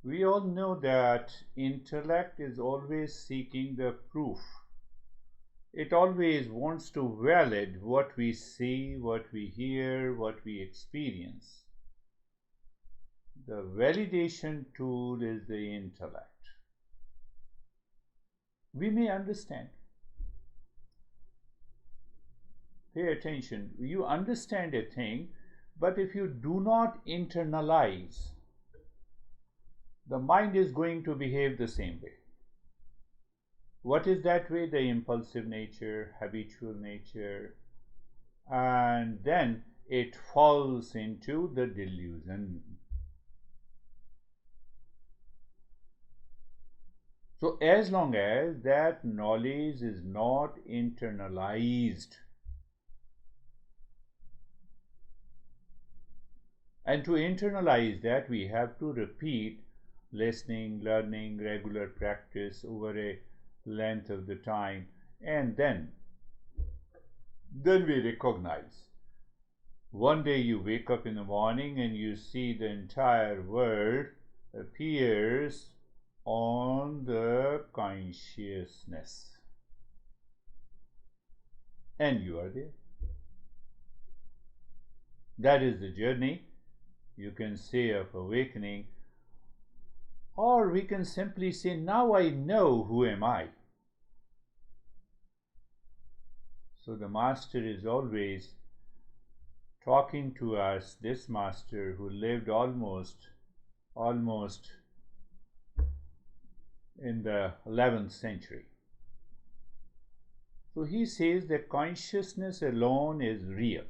We all know that intellect is always seeking the proof. It always wants to validate what we see, what we hear, what we experience. The validation tool is the intellect. We may understand. Pay attention. You understand a thing, but if you do not internalize, the mind is going to behave the same way. What is that way? The impulsive nature, habitual nature, and then it falls into the delusion. So as long as that knowledge is not internalized, and to internalize that we have to repeat listening, learning, regular practice over a length of the time, and then we recognize. One day you wake up in the morning and you see the entire world appears on the consciousness, and you are there. That is the journey, you can say, of awakening, or we can simply say, now I know who am I. So the master is always talking to us, this master who lived almost in the 11th century. So he says that consciousness alone is real,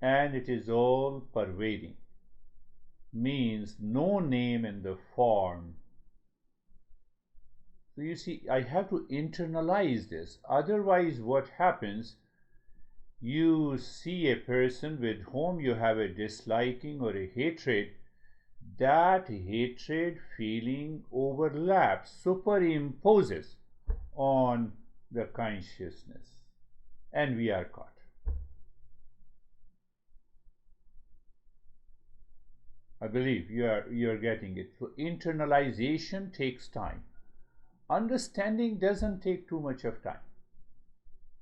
and it is all pervading, means no name in the form. So you see, I have to internalize this. Otherwise, what happens, you see a person with whom you have a disliking or a hatred, that hatred feeling overlaps, superimposes on the consciousness, and we are caught. I believe you are getting it. So internalization takes time. Understanding doesn't take too much of time.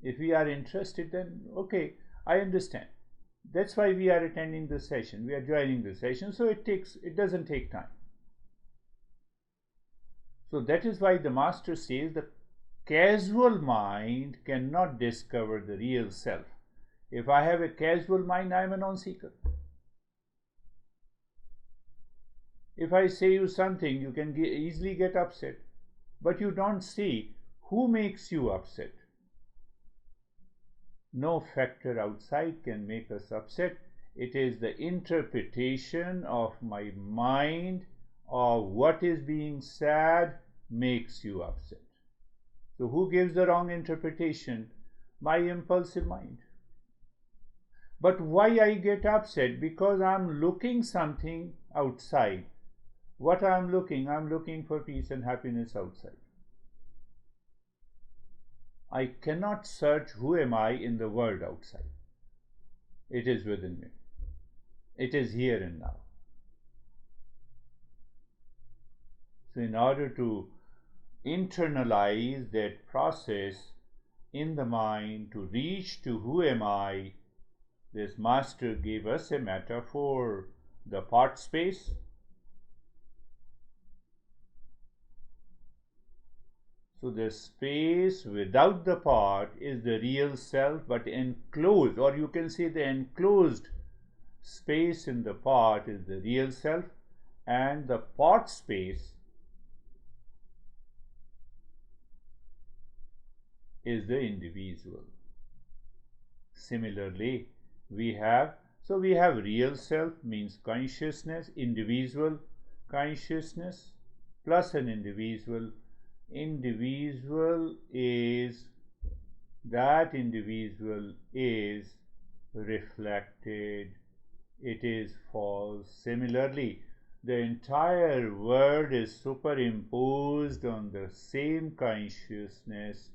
If we are interested, then okay, I understand. That's why we are attending the session, we are joining the session, so it doesn't take time. So that is why the master says the casual mind cannot discover the real self. If I have a casual mind, I am a non-seeker. If I say you something, you can easily get upset, but you don't see who makes you upset. No factor outside can make us upset. It is the interpretation of my mind of what is being said makes you upset. So who gives the wrong interpretation? My impulsive mind. But why I get upset? Because I'm looking something outside. What I'm looking for peace and happiness outside. I cannot search who am I in the world outside. It is within me. It is here and now. So in order to internalize that process in the mind, to reach to who am I, this master gave us a metaphor, the part space. So the space without the part is the real self, but enclosed, or you can say the enclosed space in the part is the real self, and the part space is the individual. Similarly, we have real self means consciousness, individual consciousness plus an individual. Individual is reflected, it is false. Similarly, the entire world is superimposed on the same consciousness,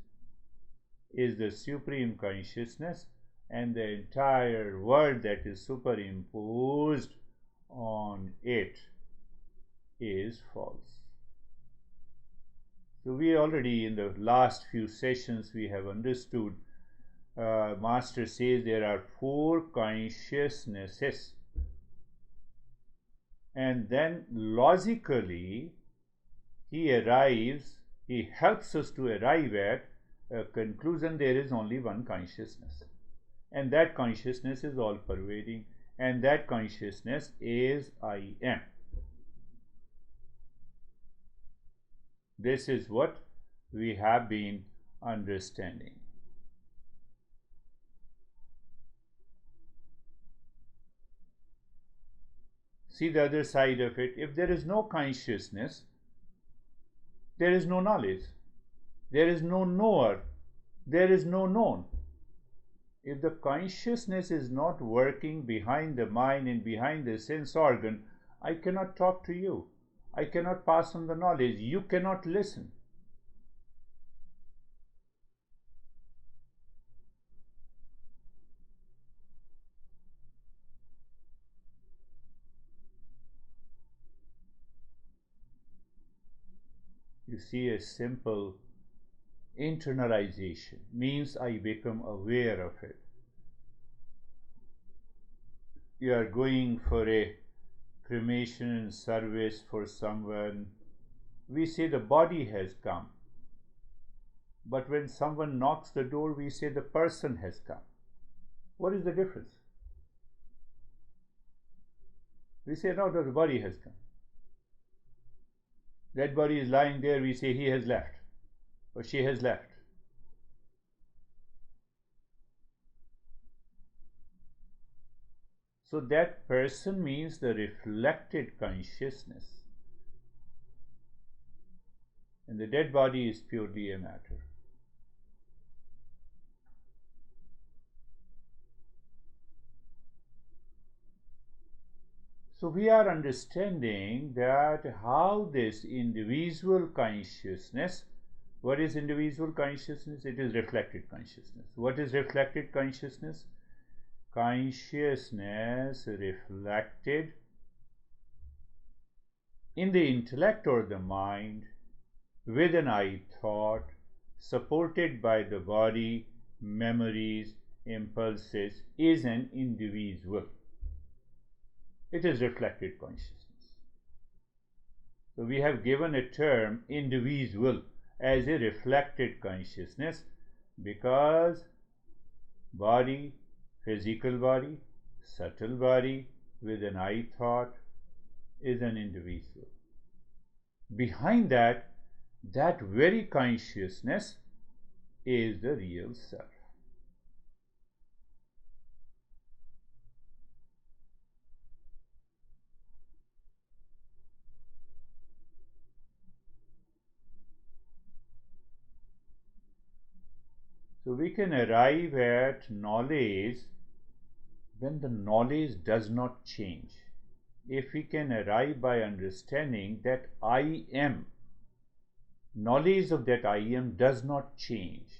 is the supreme consciousness, and the entire world that is superimposed on it is false. So we already in the last few sessions we have understood, Master says there are 4 consciousnesses, and then logically he helps us to arrive at a conclusion. There is only one consciousness, and that consciousness is all pervading, and that consciousness is I am. This is what we have been understanding. See the other side of it. If there is no consciousness, there is no knowledge, there is no knower, there is no known. If the consciousness is not working behind the mind and behind the sense organ, I cannot talk to you, I cannot pass on the knowledge, you cannot listen. You see, a simple internalization means I become aware of it. You are going for a cremation service for someone, we say the body has come. But when someone knocks the door, we say the person has come. What is the difference? We say, no, the body has come. That body is lying there, we say he has left or she has left. So that person means the reflected consciousness, and the dead body is purely a matter. So we are understanding that how this individual consciousness, what is individual consciousness? It is reflected consciousness. What is reflected consciousness? Consciousness reflected in the intellect or the mind with an I thought, supported by the body, memories, impulses, is an individual. It is reflected consciousness. So we have given a term individual as a reflected consciousness because body, physical body, subtle body with an I thought is an individual. Behind that very consciousness is the real self. So we can arrive at knowledge when the knowledge does not change. If we can arrive by understanding that I am, knowledge of that I am does not change,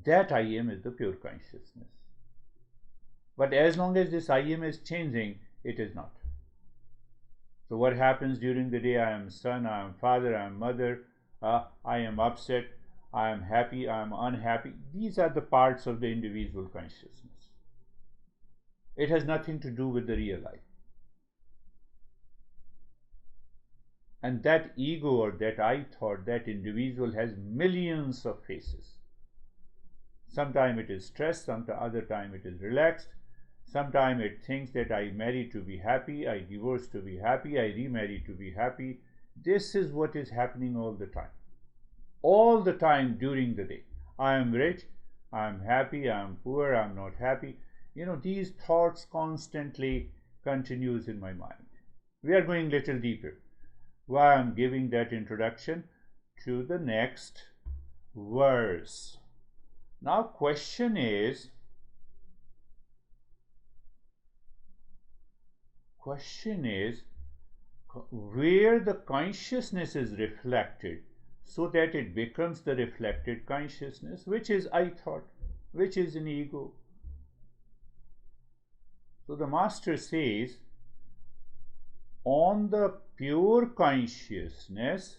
that I am is the pure consciousness. But as long as this I am is changing, it is not. So what happens during the day? I am son, I am father, I am mother, I am upset, I am happy, I am unhappy. These are the parts of the individual consciousness. It has nothing to do with the real life. And that ego or that I thought, that individual has millions of faces. Sometimes it is stressed, other time it is relaxed. Sometimes it thinks that I marry to be happy, I divorce to be happy, I remarry to be happy. This is what is happening all the time. All the time during the day. I am rich, I am happy, I am poor, I am not happy. These thoughts constantly continues in my mind. We are going little deeper. Why I am giving that introduction to the next verse. Now question is where the consciousness is reflected so that it becomes the reflected consciousness, which is I thought, which is an ego. So the master says, on the pure consciousness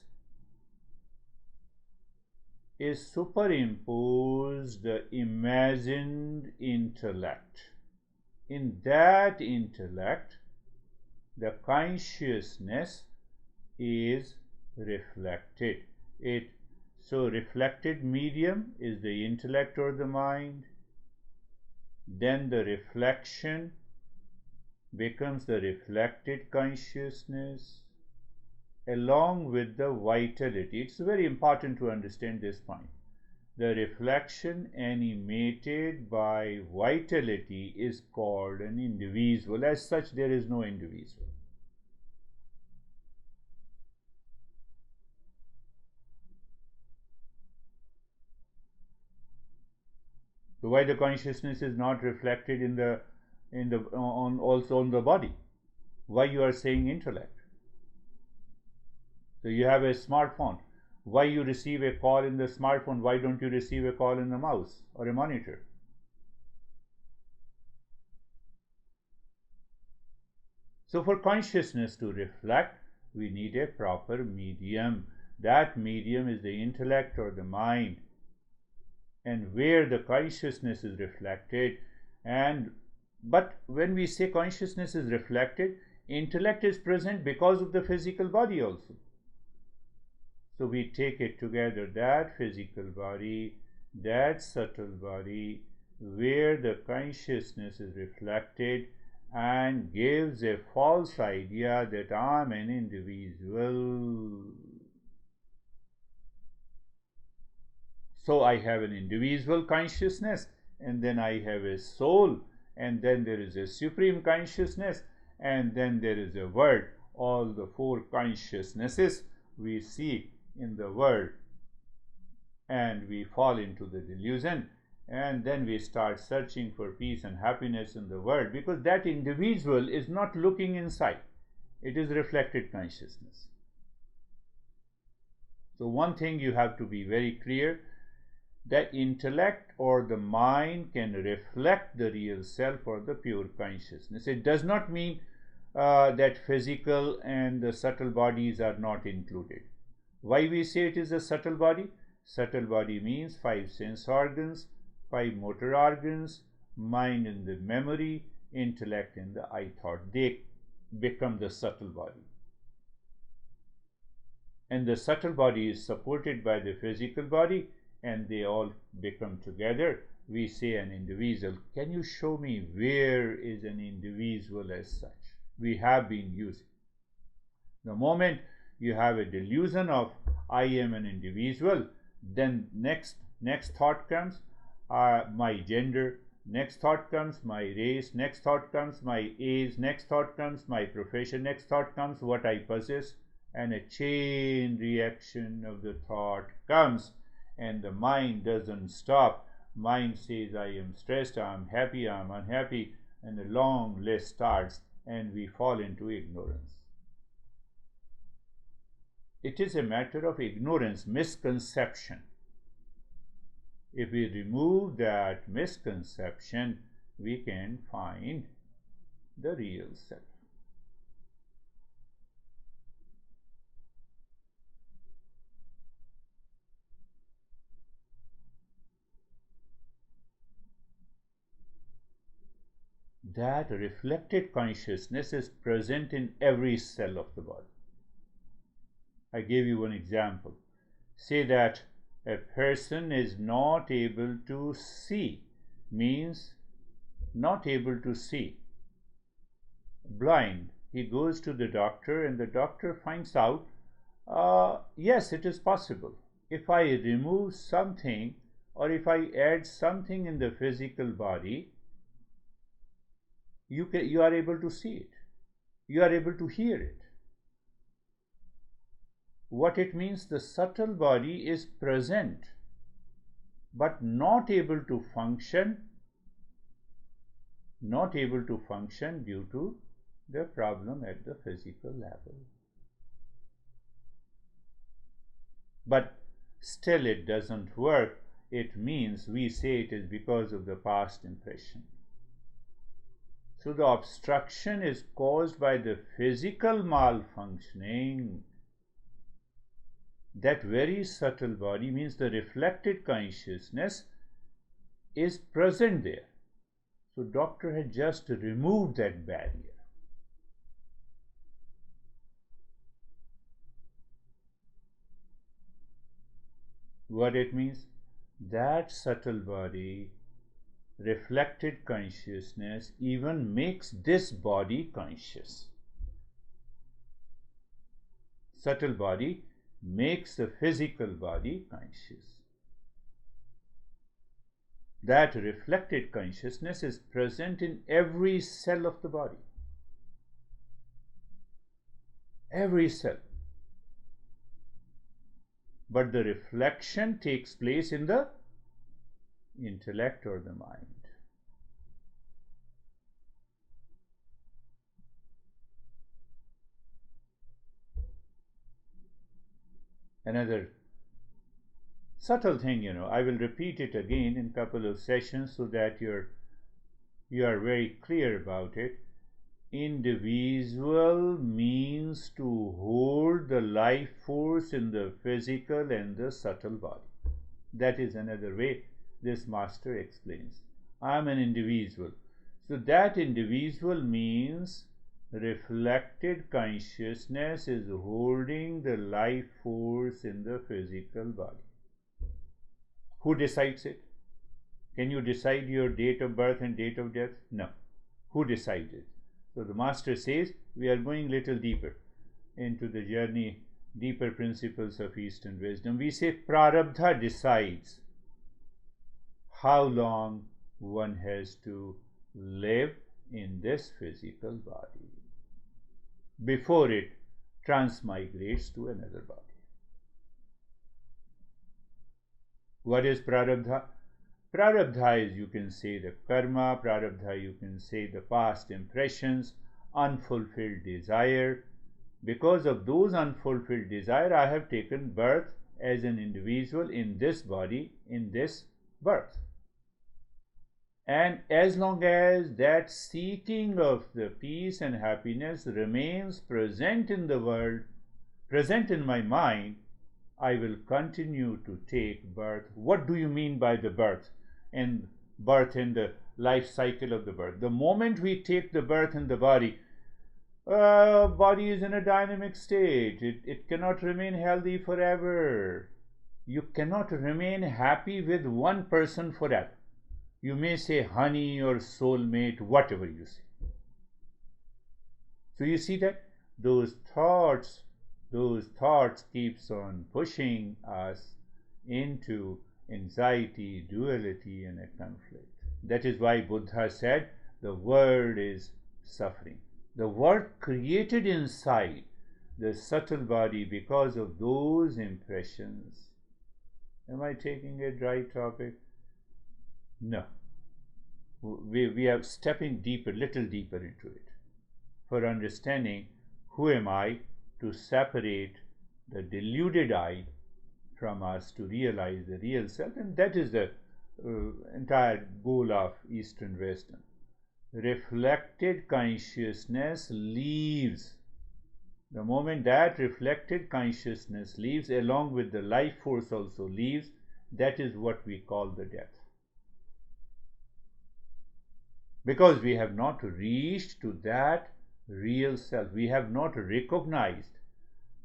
is superimposed the imagined intellect. In that intellect, the consciousness is reflected. So reflected medium is the intellect or the mind. Then the reflection becomes the reflected consciousness along with the vitality. It's very important to understand this point. The reflection animated by vitality is called an individual. As such, there is no individual. So why the consciousness is not reflected also on the body? Why you are saying intellect? So you have a smartphone. Why you receive a call in the smartphone? Why don't you receive a call in the mouse or a monitor? So for consciousness to reflect, we need a proper medium. That medium is the intellect or the mind, and where the consciousness is reflected. But when we say consciousness is reflected, intellect is present because of the physical body also. So we take it together, that physical body, that subtle body, where the consciousness is reflected and gives a false idea that I'm an individual. So I have an individual consciousness, and then I have a soul, and then there is a supreme consciousness, and then there is a world. All the four consciousnesses we see in the world, and we fall into the delusion, and then we start searching for peace and happiness in the world, because that individual is not looking inside. It is reflected consciousness. So one thing you have to be very clear, the intellect or the mind can reflect the real self or the pure consciousness. It does not mean that physical and the subtle bodies are not included. Why we say it is a subtle body? Subtle body means 5 sense organs, 5 motor organs, mind in the memory, intellect in the I thought. They become the subtle body. And the subtle body is supported by the physical body, and they all become together. We say an individual. Can you show me where is an individual as such? We have been using. The moment you have a delusion of I am an individual, then next thought comes my gender, next thought comes my race, next thought comes my age, next thought comes my profession, next thought comes what I possess, and a chain reaction of the thought comes, and the mind doesn't stop. Mind says I am stressed, I am happy, I am unhappy, and a long list starts, and we fall into ignorance. It is a matter of ignorance, misconception. If we remove that misconception, we can find the real self. That reflected consciousness is present in every cell of the body. I gave you one example. Say that a person is not able to see, means not able to see, blind. He goes to the doctor, and the doctor finds out, yes, it is possible. If I remove something, or if I add something in the physical body, you are able to see it. You are able to hear it. What it means, the subtle body is present, but not able to function due to the problem at the physical level. But still it doesn't work. It means we say it is because of the past impression. So the obstruction is caused by the physical malfunctioning. That very subtle body means the reflected consciousness is present there. So doctor had just removed that barrier. What it means? That subtle body, reflected consciousness, even makes this body conscious. Subtle body makes the physical body conscious. That reflected consciousness is present in every cell of the body. Every cell. But the reflection takes place in the intellect or the mind. Another subtle thing, I will repeat it again in a couple of sessions so that you are very clear about it. Individual means to hold the life force in the physical and the subtle body. That is another way this master explains. I am an individual. So that individual means reflected consciousness is holding the life force in the physical body. Who decides it? Can you decide your date of birth and date of death? No. Who decides it? So the master says we are going little deeper into the journey, deeper principles of Eastern wisdom. We say prarabdha decides how long one has to live in this physical body before it transmigrates to another body. What is prarabdha? Prarabdha is, you can say, the karma. Prarabdha, you can say, the past impressions, unfulfilled desire. Because of those unfulfilled desire, I have taken birth as an individual in this body, in this birth. And as long as that seeking of the peace and happiness remains present in the world, present in my mind, I will continue to take birth. What do you mean by the birth? And birth in the life cycle of the birth. The moment we take the birth in the body, body is in a dynamic state. It cannot remain healthy forever. You cannot remain happy with one person forever. You may say honey or soulmate, whatever you say. So you see that those thoughts keeps on pushing us into anxiety, duality, and a conflict. That is why Buddha said the world is suffering. The world created inside the subtle body because of those impressions. Am I taking a dry topic? No. We are stepping deeper, little deeper into it for understanding who am I, to separate the deluded I from us to realize the real self. And that is the entire goal of Eastern wisdom. Reflected consciousness leaves. The moment that reflected consciousness leaves, along with the life force also leaves, that is what we call the death. Because we have not reached to that real self. We have not recognized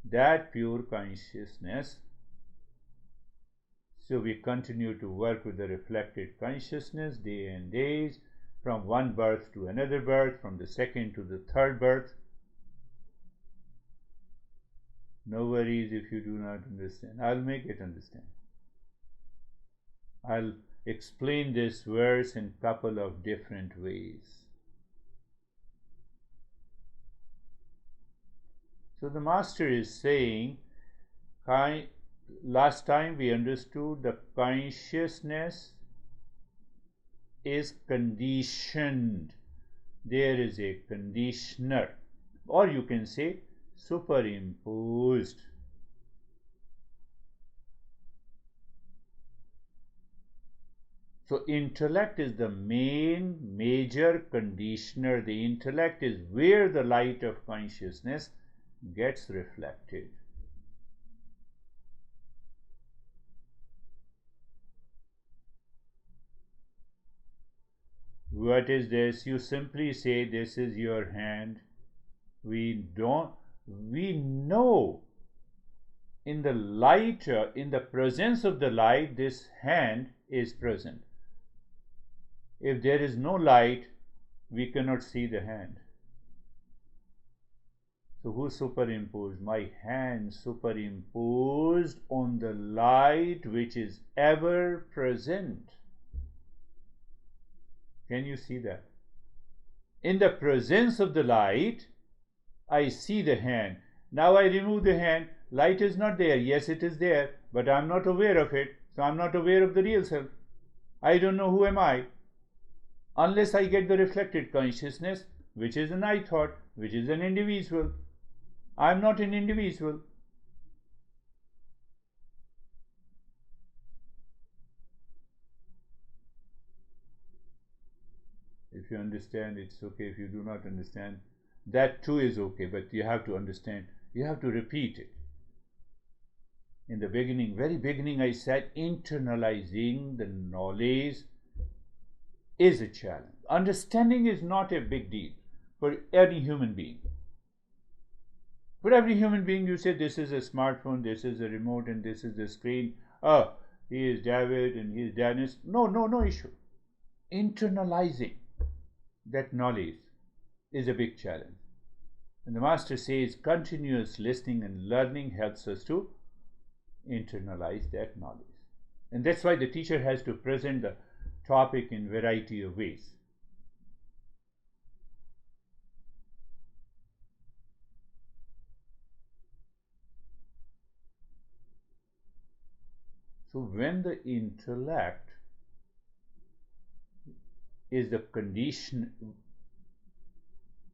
that pure consciousness. So we continue to work with the reflected consciousness day and days, from one birth to another birth, from the second to the third birth. No worries if you do not understand. I'll make it understand. I'll explain this verse in a couple of different ways. So the master is saying, last time we understood the consciousness is conditioned. There is a conditioner, or you can say superimposed. So intellect is the main major conditioner. The intellect is where the light of consciousness gets reflected. What is this? You simply say, this is your hand. We know in the light, in the presence of the light, this hand is present. If there is no light, we cannot see the hand. So who superimposed? My hand superimposed on the light which is ever present. Can you see that? In the presence of the light, I see the hand. Now I remove the hand. Light is not there. Yes, it is there, but I'm not aware of it. So I'm not aware of the real self. I don't know who am I. Unless I get the reflected consciousness, which is an I thought, which is an individual. I'm not an individual. If you understand, it's okay. If you do not understand, that too is okay, but you have to understand. You have to repeat it. In the beginning, very beginning, I said internalizing the knowledge is a challenge. Understanding is not a big deal for any human being. For every human being, you say this is a smartphone, this is a remote, and this is the screen. Oh, he is David and he is Dennis. No issue. Internalizing that knowledge is a big challenge. And the Master says continuous listening and learning helps us to internalize that knowledge. And that's why the teacher has to present the topic in variety of ways. So when the intellect is the condition,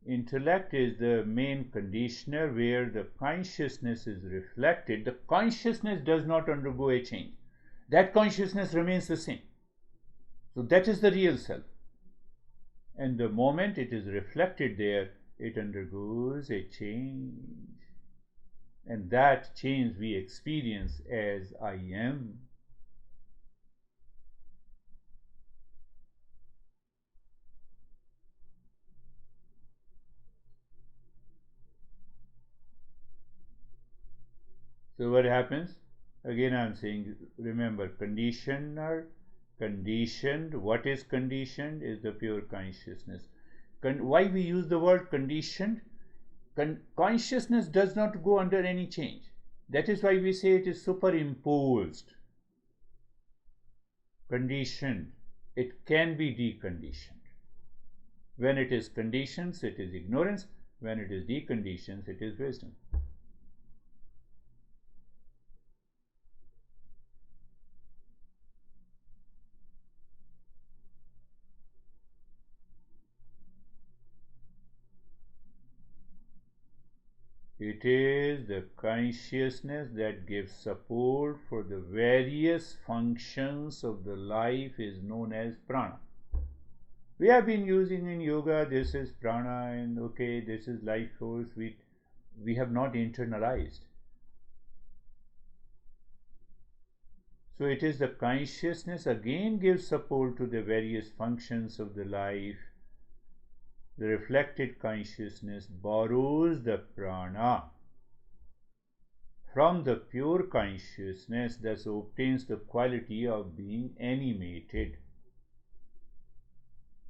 intellect is the main conditioner where the consciousness is reflected. The consciousness does not undergo a change. That consciousness remains the same. So that is the real self. And the moment it is reflected there, it undergoes a change. And that change we experience as I am. So what happens? Again I am saying, remember, conditioner, conditioned. What is conditioned is the pure consciousness. Why we use the word conditioned? Consciousness does not go under any change. That is why we say it is superimposed. Conditioned. It can be deconditioned. When it is conditions, it is ignorance. When it is deconditions, it is wisdom. It is the consciousness that gives support for the various functions of the life is known as prana. We have been using in yoga, this is prana, and okay, this is life force. We have not internalized. So it is the consciousness again gives support to the various functions of the life. The reflected consciousness borrows the prana from the pure consciousness, thus obtains the quality of being animated.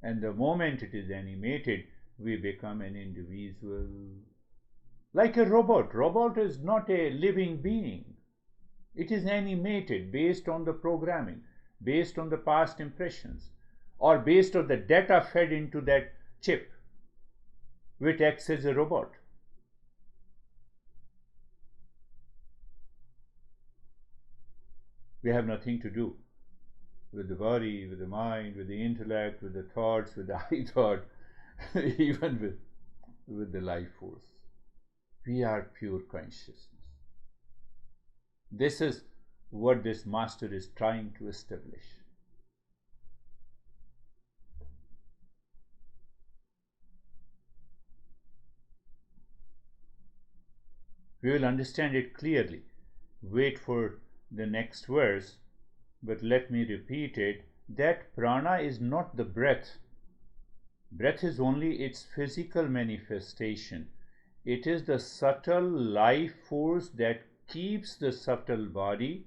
And the moment it is animated, we become an individual. Like a robot. Robot is not a living being. It is animated based on the programming, based on the past impressions, or based on the data fed into that chip, which acts as a robot. We have nothing to do with the body, with the mind, with the intellect, with the thoughts, with the I thought, even with the life force. We are pure consciousness. This is what this master is trying to establish. We will understand it clearly. Wait for the next verse, but let me repeat it, that prana is not the breath. Breath is only its physical manifestation. It is the subtle life force that keeps the subtle body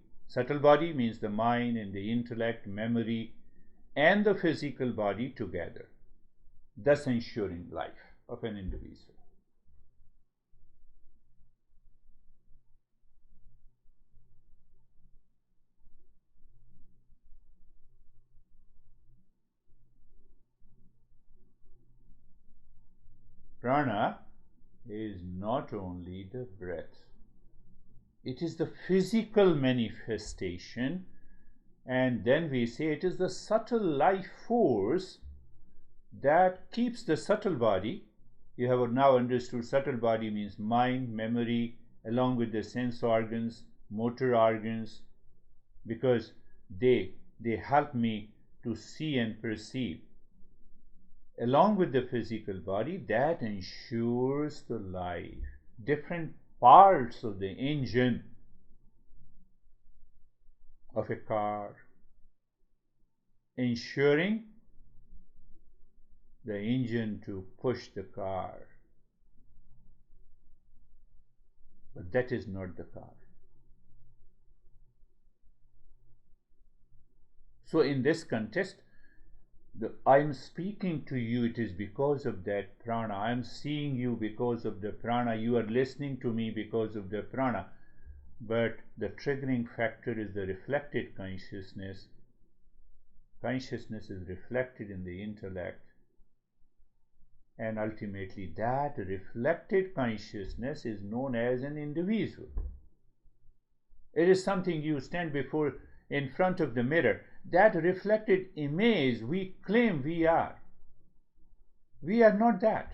means the mind and the intellect, memory, and the physical body together, thus ensuring life of an individual. Prana is not only the breath, it is the physical manifestation, and then we say it is the subtle life force that keeps the subtle body. You have now understood subtle body means mind, memory, along with the sense organs, motor organs, because they help me to see and perceive. Along with the physical body, that ensures the life. Different parts of the engine of a car, ensuring the engine to push the car. But that is not the car. So in this context, I am speaking to you, it is because of that prana. I am seeing you because of the prana. You are listening to me because of the prana. But the triggering factor is the reflected consciousness. Consciousness is reflected in the intellect. And ultimately, that reflected consciousness is known as an individual. It is something you stand before in front of the mirror. That reflected image we claim we are. We are not that.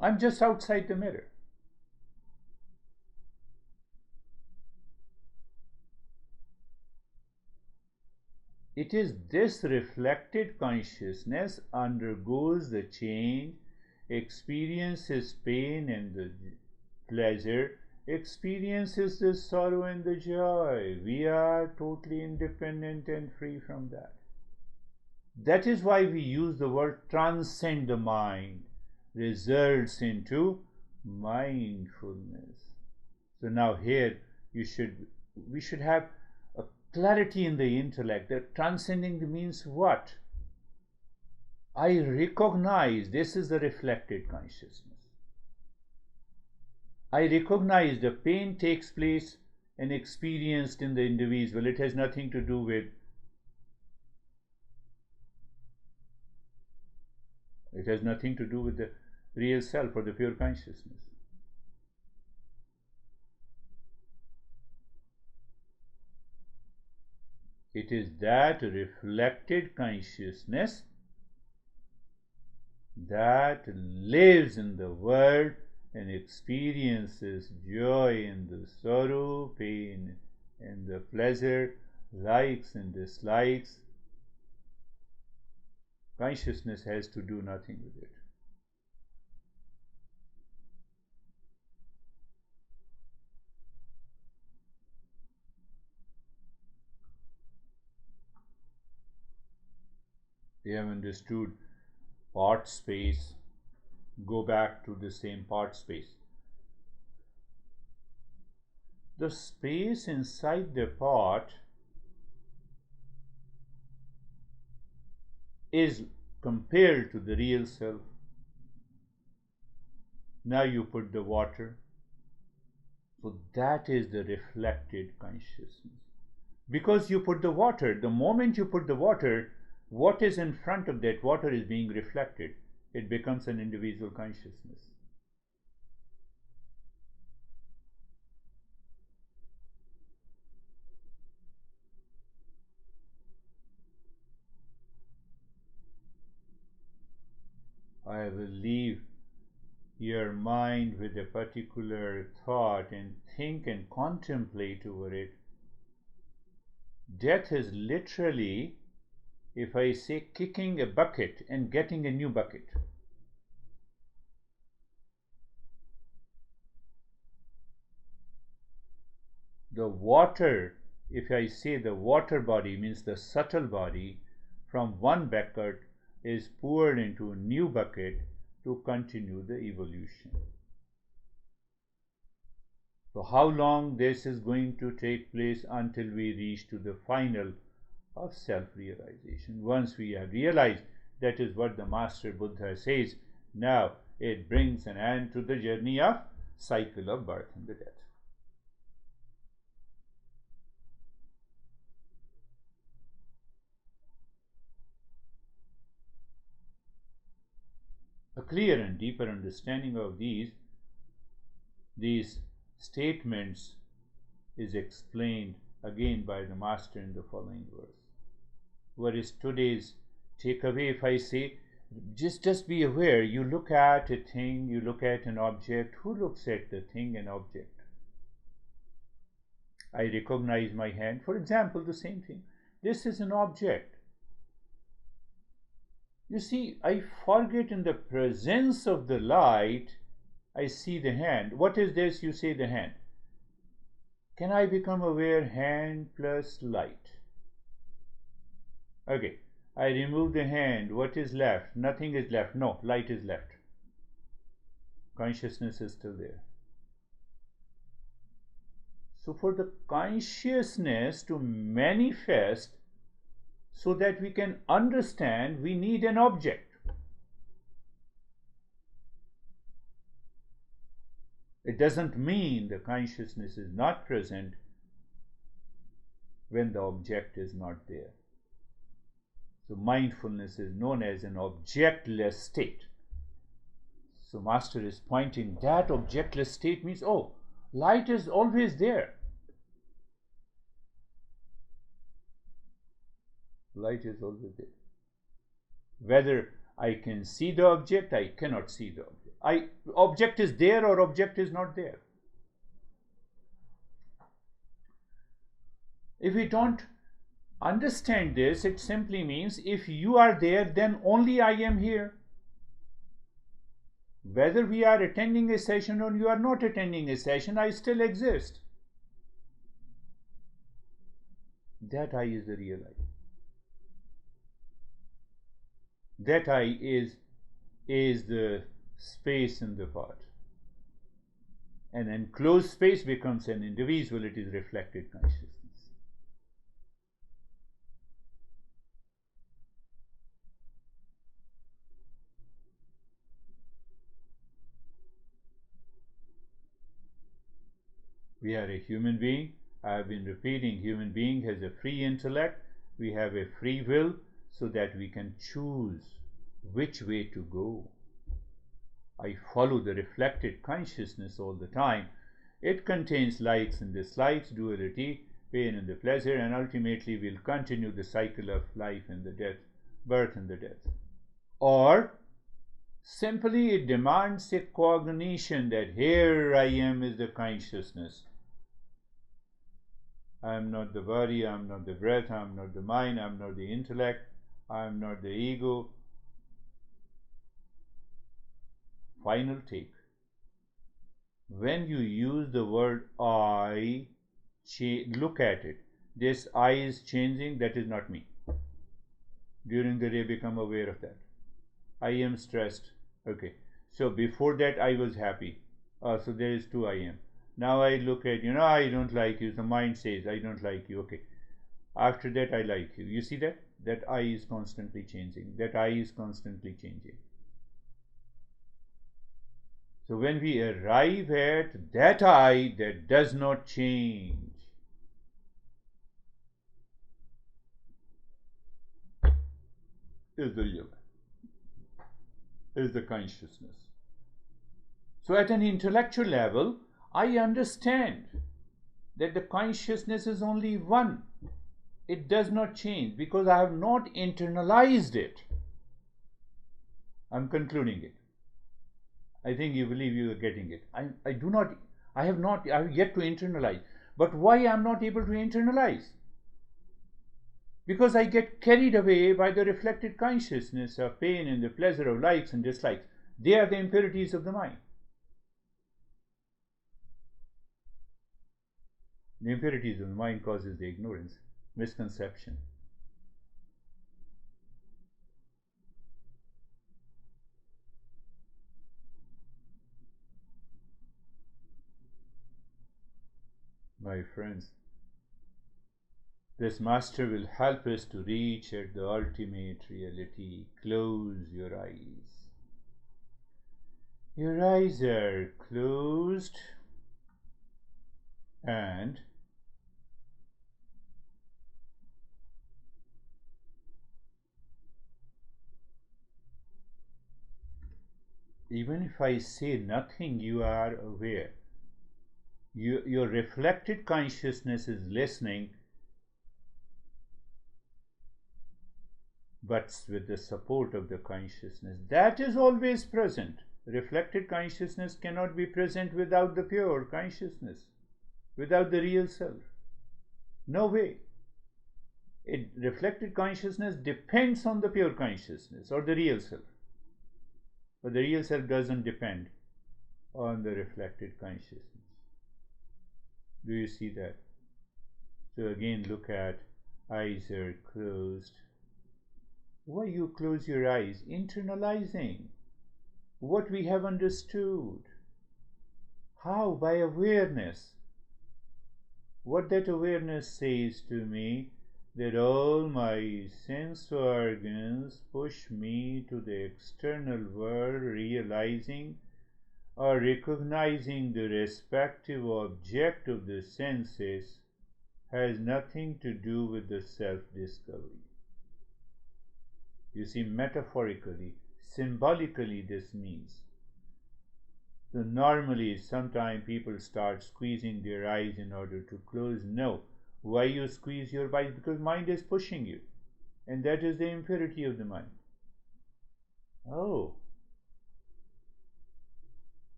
I'm just outside the mirror. It is this reflected consciousness undergoes the change, experiences pain and the pleasure, experiences the sorrow and the joy. We are totally independent and free from that. That is why we use the word transcend the mind, results into mindfulness. So now here we should have a clarity in the intellect that transcending means what? I recognize this is the reflected consciousness. I recognize the pain takes place and experienced in the individual. It has nothing to do with the real self or the pure consciousness. It is that reflected consciousness that lives in the world and experiences joy and the sorrow, pain and the pleasure, likes and dislikes. Consciousness has to do nothing with it. We have understood part space. Go back to the same part space. The space inside the pot is compared to the real self. Now you put the water. So that is the reflected consciousness. Because you put the water, the moment you put the water, what is in front of that water is being reflected. It becomes an individual consciousness. I will leave your mind with a particular thought and think and contemplate over it. Death is literally, if I say, kicking a bucket and getting a new bucket. the water, if I say the water body means the subtle body, from one bucket is poured into a new bucket to continue the evolution. So how long this is going to take place until we reach to the final of self-realization? Once we have realized, that is what the Master Buddha says, now it brings an end to the journey of cycle of birth and the death. A clear and deeper understanding of these statements is explained again by the Master in the following verse. What is today's takeaway? If I say, just be aware, you look at a thing, you look at an object. Who looks at the thing and object? I recognize my hand. For example, the same thing. This is an object. You see, I forget in the presence of the light, I see the hand. What is this? You say the hand. Can I become aware hand plus light? Okay, I remove the hand. What is left? Nothing is left. No, light is left. Consciousness is still there. So for the consciousness to manifest so that we can understand, we need an object. It doesn't mean the consciousness is not present when the object is not there. So mindfulness is known as an objectless state. So Master is pointing that objectless state means, oh, light is always there. Light is always there. Whether I can see the object, I cannot see the object. Object is there or object is not there. If we don't understand this, it simply means if you are there, then only I am here. Whether we are attending a session or you are not attending a session, I still exist. That I is the real I. That I is the space in the part. An enclosed space becomes an individual, it is reflected consciousness. We are a human being. I have been repeating, human being has a free intellect. We have a free will so that we can choose which way to go. I follow the reflected consciousness all the time. It contains likes and dislikes, duality, pain and the pleasure, and ultimately will continue the cycle of life and the death, birth and the death. Or simply it demands a cognition that here I am is the consciousness. I am not the body, I am not the breath, I am not the mind, I am not the intellect, I am not the ego. Final take. When you use the word I, look at it. This I is changing, that is not me. During the day, become aware of that. I am stressed. Okay. So before that, I was happy. So there is two I am. Now I look at, I don't like you. The mind says, I don't like you. Okay. After that, I like you. You see that? That I is constantly changing. That I is constantly changing. So when we arrive at that I that does not change, is the real, is the consciousness. So at an intellectual level, I understand that the consciousness is only one. It does not change because I have not internalized it. I'm concluding it. I think you believe you are getting it. I have yet to internalize. But why I'm not able to internalize? Because I get carried away by the reflected consciousness of pain and the pleasure of likes and dislikes. They are the impurities of the mind. The impurities of the mind causes the ignorance, misconception. My friends, this master will help us to reach at the ultimate reality. Close your eyes. Your eyes are closed, and even if I say nothing, you are aware. Your reflected consciousness is listening, but with the support of the consciousness. That is always present. Reflected consciousness cannot be present without the pure consciousness, without the real self. No way. Reflected consciousness depends on the pure consciousness or the real self. But the real self doesn't depend on the reflected consciousness. Do you see that? So again, look at eyes are closed. Why you close your eyes? Internalizing what we have understood. How? By awareness. What that awareness says to me, that all my sense organs push me to the external world, realizing or recognizing the respective object of the senses has nothing to do with the self-discovery. You see, metaphorically, symbolically, this means. So normally, sometimes people start squeezing their eyes in order to close. No. Why you squeeze your eyes? Because mind is pushing you. And that is the impurity of the mind. Oh,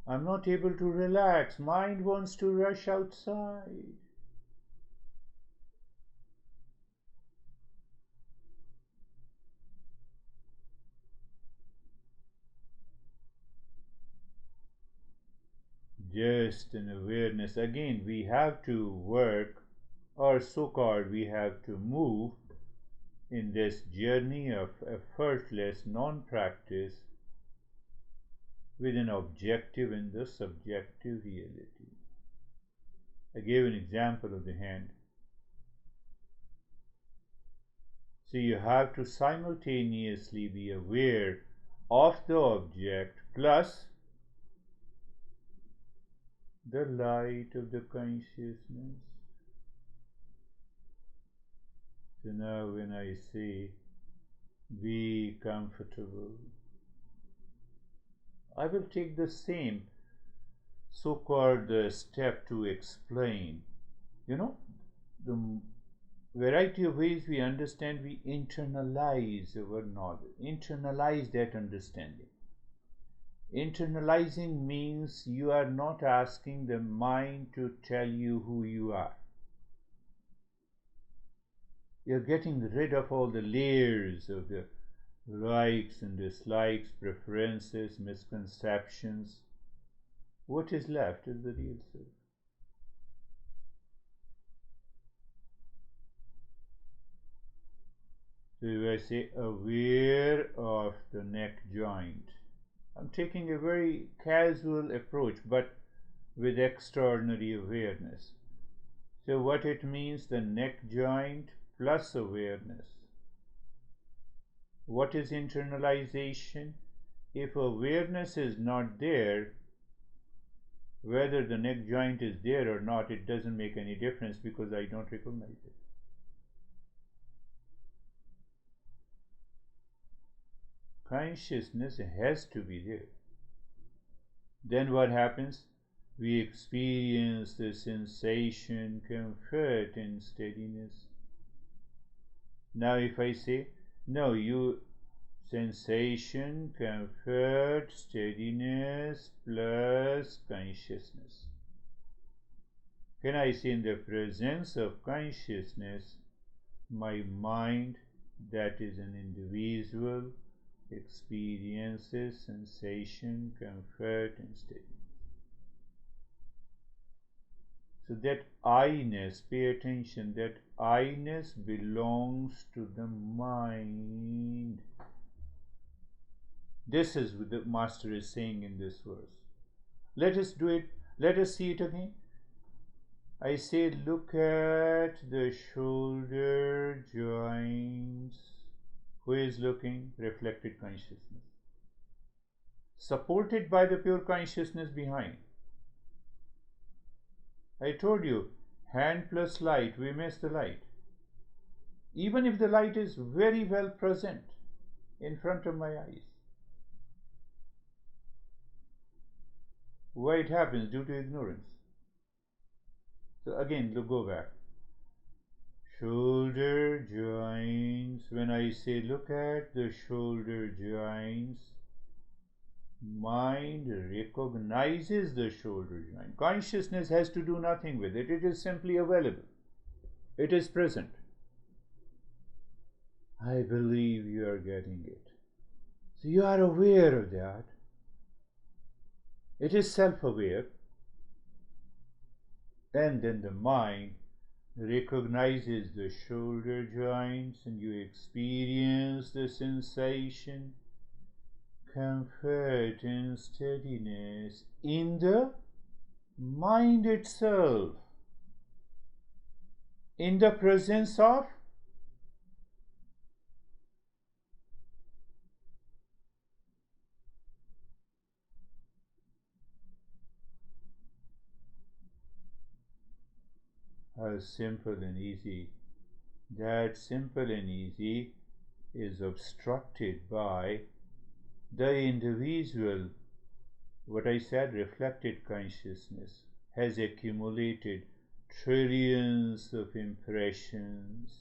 I'm not able to relax. Mind wants to rush outside. Just an awareness. Again, we have to work, or so-called we have to move in this journey of effortless non-practice with an objective and the subjective reality. I gave an example of the hand. So you have to simultaneously be aware of the object plus the light of the consciousness. So now when I say be comfortable, I will take the same so-called step to explain. The variety of ways we understand, we internalize our knowledge, internalize that understanding. Internalizing means you are not asking the mind to tell you who you are. You're getting rid of all the layers of the likes and dislikes, preferences, misconceptions. What is left is the real self. So if I say aware of the neck joint, I'm taking a very casual approach, but with extraordinary awareness. So what it means, the neck joint plus awareness. What is internalization? If awareness is not there, whether the neck joint is there or not, it doesn't make any difference because I don't recognize it. Consciousness has to be there. Then what happens? We experience the sensation, comfort, and steadiness. Now if I say, no, you sensation, comfort, steadiness plus consciousness. Can I say in the presence of consciousness, my mind, that is an individual, experiences sensation, comfort, and steadiness. So that I-ness, pay attention, that I-ness belongs to the mind. This is what the Master is saying in this verse. Let us do it. Let us see it again. I say, look at the shoulder joints. Who is looking? Reflected consciousness. Supported by the pure consciousness behind. I told you, hand plus light, we miss the light. Even if the light is very well present in front of my eyes. Why it happens? Due to ignorance. So again, go back. Shoulder joints. When I say look at the shoulder joints, mind recognizes the shoulder joint. Consciousness has to do nothing with it. It is simply available. It is present. I believe you are getting it. So you are aware of that. It is self-aware. And then the mind recognizes the shoulder joints and you experience the sensation, comfort and steadiness in the mind itself, in the presence of how simple and easy. That simple and easy is obstructed by the individual. What I said, reflected consciousness has accumulated trillions of impressions.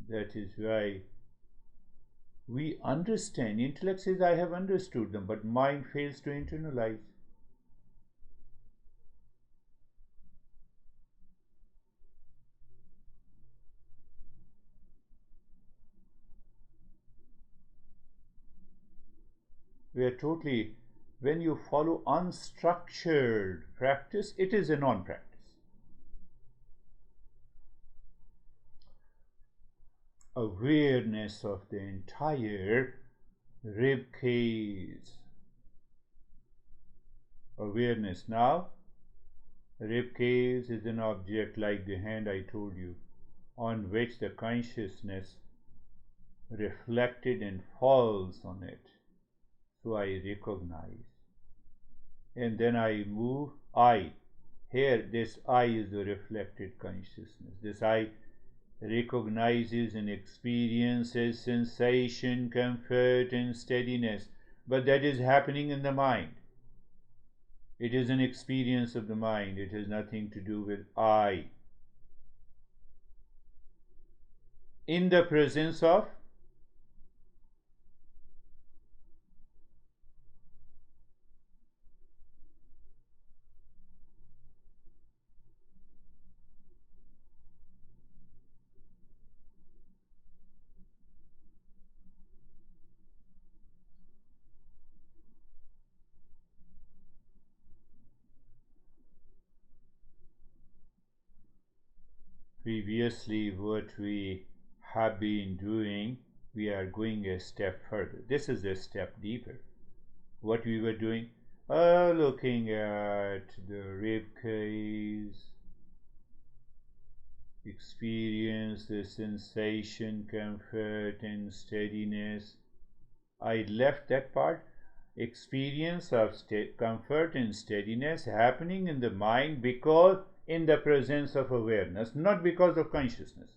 That is why we understand. Intellect says, I have understood them, but mind fails to internalize. We are totally, when you follow unstructured practice, it is a non-practice. Awareness of the entire rib cage. Awareness now. Rib cage is an object like the hand I told you, on which the consciousness reflected and falls on it. So I recognize. And then I move I. Here, this I is the reflected consciousness. This I recognizes and experiences sensation, comfort, and steadiness. But that is happening in the mind. It is an experience of the mind. It has nothing to do with I. In the presence of previously what we have been doing. We are going a step further. This is a step deeper. What we were doing, looking at the rib cage, experience the sensation, comfort, and steadiness. I left that part. Experience of comfort and steadiness happening in the mind because in the presence of awareness, not because of consciousness.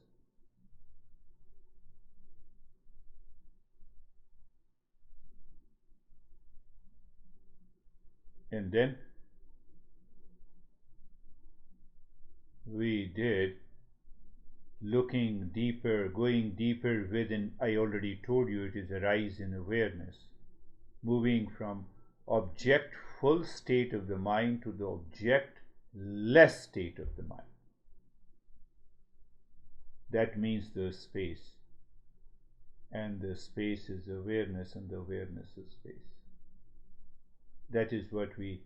And then we did looking deeper, going deeper within. I already told you it is a rise in awareness, moving from objectful state of the mind to the objectless state of the mind. That means the space, and the space is awareness, and the awareness is space. That is what we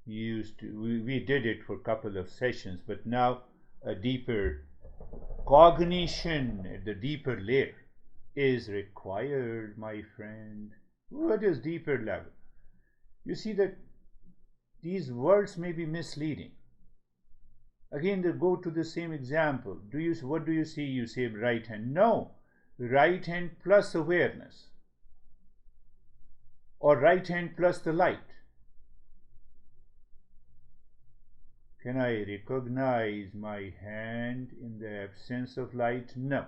we did it for a couple of sessions, but now a deeper cognition at the deeper layer is required, my friend. What is deeper level? You see that these words may be misleading. Again, they go to the same example. What do you see? You say right hand. No, right hand plus awareness, or right hand plus the light. Can I recognize my hand in the absence of light? No.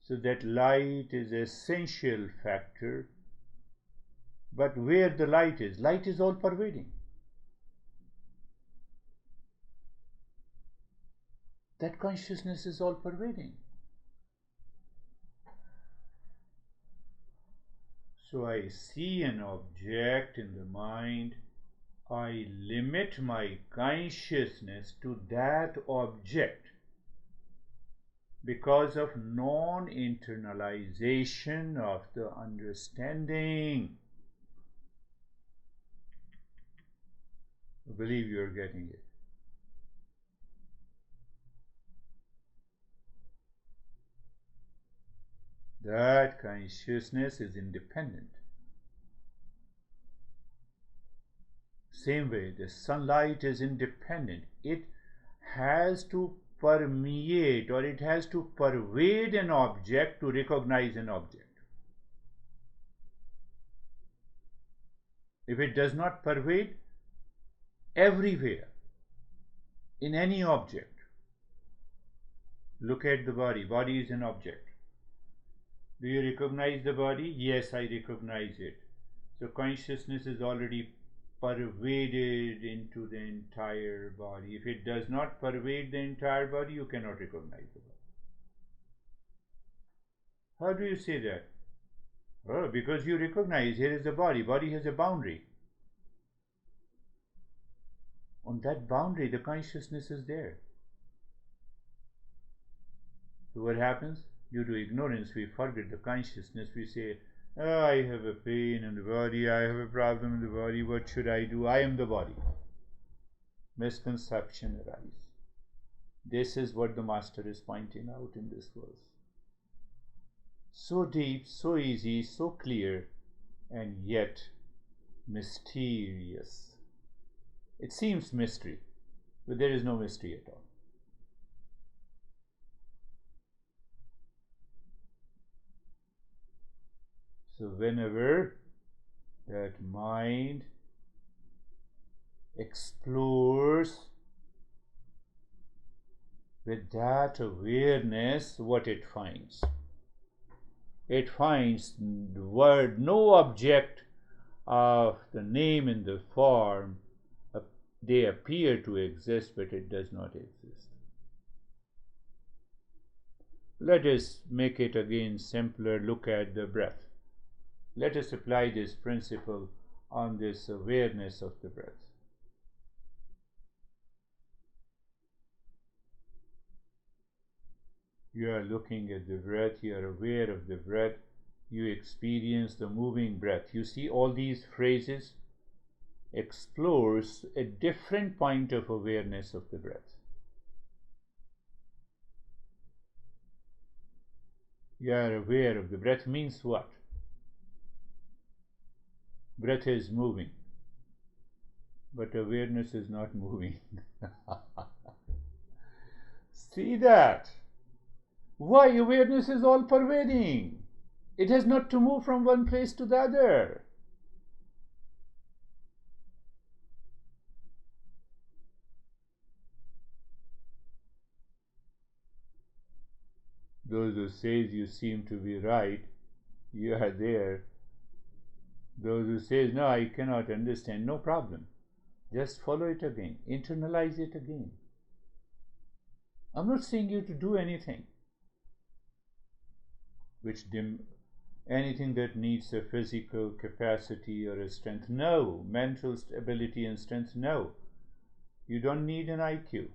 So that light is an essential factor. But where the light is all pervading. That consciousness is all pervading. So I see an object in the mind. I limit my consciousness to that object because of non-internalization of the understanding. I believe you are getting it. That consciousness is independent. Same way, the sunlight is independent. It has to permeate, or it has to pervade an object to recognize an object. If it does not pervade everywhere, in any object, look at the body. Body is an object. Do you recognize the body? Yes, I recognize it. So consciousness is already pervaded into the entire body. If it does not pervade the entire body, you cannot recognize the body. How do you say that? Oh, because you recognize here is the body. Body has a boundary. On that boundary, the consciousness is there. So what happens? Due to ignorance, we forget the consciousness. We say, oh, I have a pain in the body, I have a problem in the body, what should I do? I am the body. Misconception arises. This is what the Master is pointing out in this verse. So deep, so easy, so clear, and yet mysterious. It seems mystery, but there is no mystery at all. So whenever that mind explores with that awareness, what it finds? It finds the word, no object of the name in the form. They appear to exist, but it does not exist. Let us make it again simpler. Look at the breath. Let us apply this principle on this awareness of the breath. You are looking at the breath, you are aware of the breath, you experience the moving breath. You see all these phrases explores a different point of awareness of the breath. You are aware of the breath means what? Breath is moving, but awareness is not moving. See that? Why? Awareness is all pervading. It has not to move from one place to the other. Those who says you seem to be right, you are there. Those who says, no, I cannot understand, no problem. Just follow it again. Internalize it again. I'm not saying you to do anything anything that needs a physical capacity or a strength. No. Mental ability and strength. No. You don't need an IQ.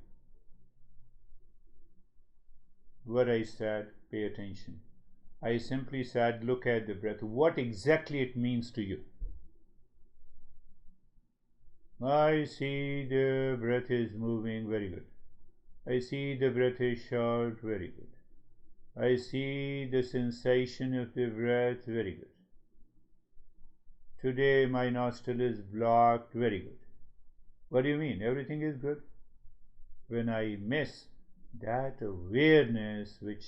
What I said, pay attention. I simply said, look at the breath. What exactly it means to you? I see the breath is moving, very good. I see the breath is short, very good. I see the sensation of the breath, very good. Today my nostril is blocked, very good. What do you mean? Everything is good? When I miss that awareness which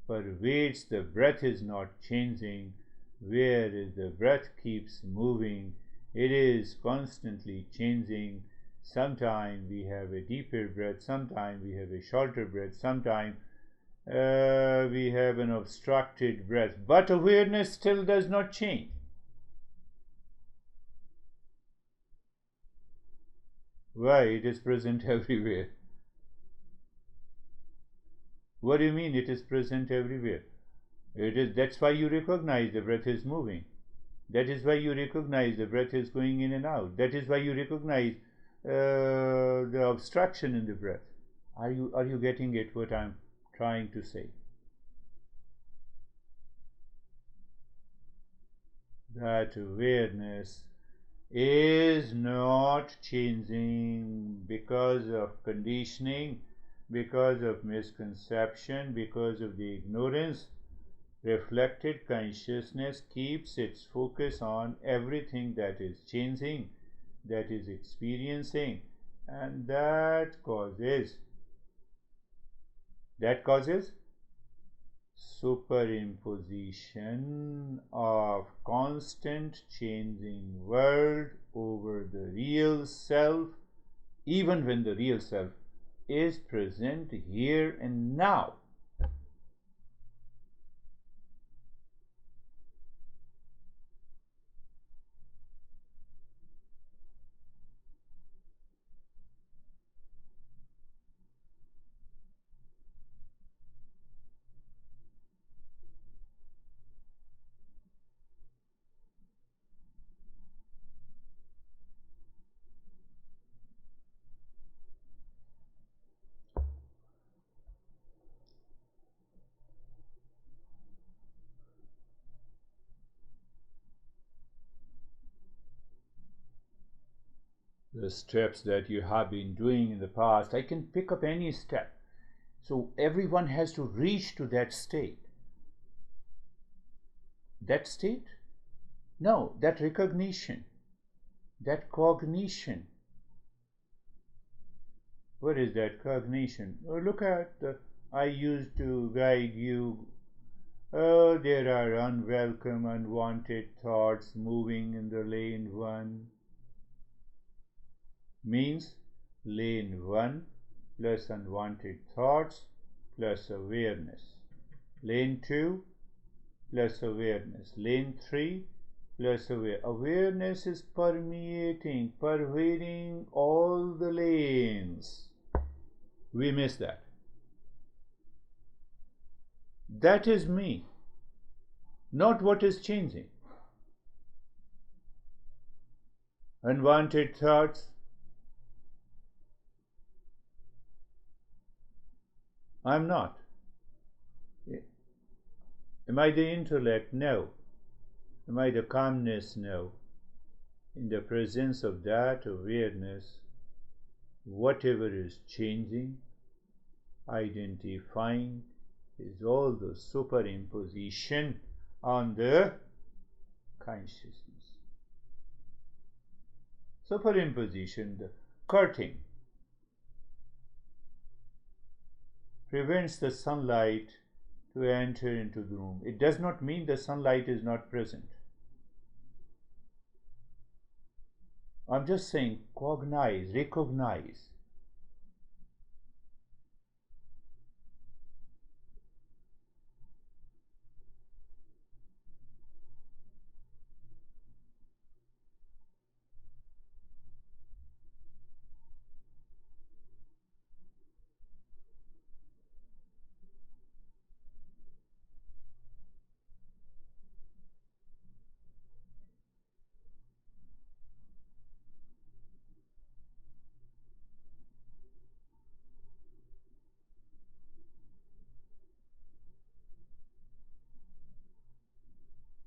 pervades the breath is not changing, whereas the breath keeps moving, it is constantly changing. Sometimes we have a deeper breath, sometimes we have a shorter breath, sometimes we have an obstructed breath, but awareness still does not change. Why? It is present everywhere. What do you mean it is present everywhere? That's why you recognize the breath is moving. That is why you recognize the breath is going in and out. That is why you recognize the obstruction in the breath. Are you getting it, what I'm trying to say? That awareness is not changing because of conditioning, because of misconception, because of the ignorance. Reflected consciousness keeps its focus on everything that is changing, that is experiencing, and that causes superimposition of constant changing world over the real self, even when the real self is present here and now. The steps that you have been doing in the past, I can pick up any step. So everyone has to reach to that state. That state? No, that recognition, that cognition. What is that cognition? Oh, look at I used to guide you. Oh, there are unwelcome, unwanted thoughts moving in the lane 1. Means lane 1 plus unwanted thoughts plus awareness. Lane 2 plus awareness. Lane 3 plus awareness is permeating, pervading all the lanes. We miss that. That is me, not what is changing. Unwanted thoughts, I'm not. Am I the intellect? No. Am I the calmness? No. In the presence of that awareness, whatever is changing, identifying, is all the superimposition on the consciousness. Superimposition, the curtain, prevents the sunlight to enter into the room. It does not mean the sunlight is not present. I'm just saying, cognize, recognize.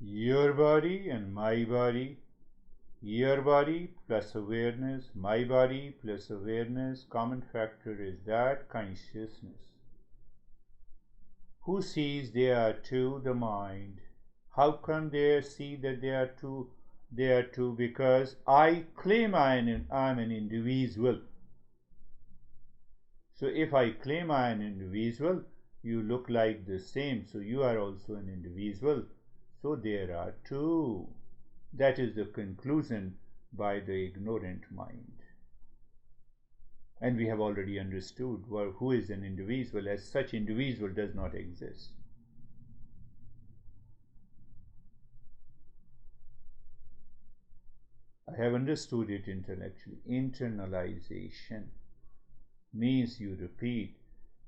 Your body and my body Your body plus awareness, my body plus awareness, common factor is that consciousness. Who sees they are two? The mind. How come they see that they are two? They are two because I claim I'm an individual. So if I claim I am an individual, you look like the same, so you are also an individual. So there are two. That is the conclusion by the ignorant mind. And we have already understood who is an individual, as such individual does not exist. I have understood it intellectually. Internalization means you repeat,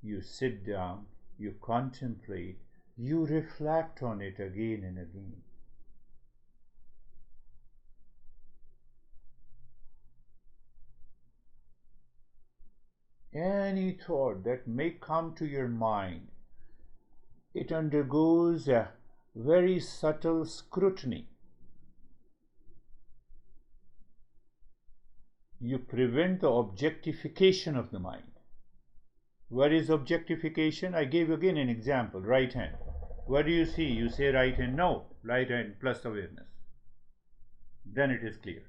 you sit down, you contemplate, you reflect on it again and again. Any thought that may come to your mind, it undergoes a very subtle scrutiny. You prevent the objectification of the mind. What is objectification? I gave again an example. Right hand. What do you see? You say right hand. No. Right hand plus awareness. Then it is clear.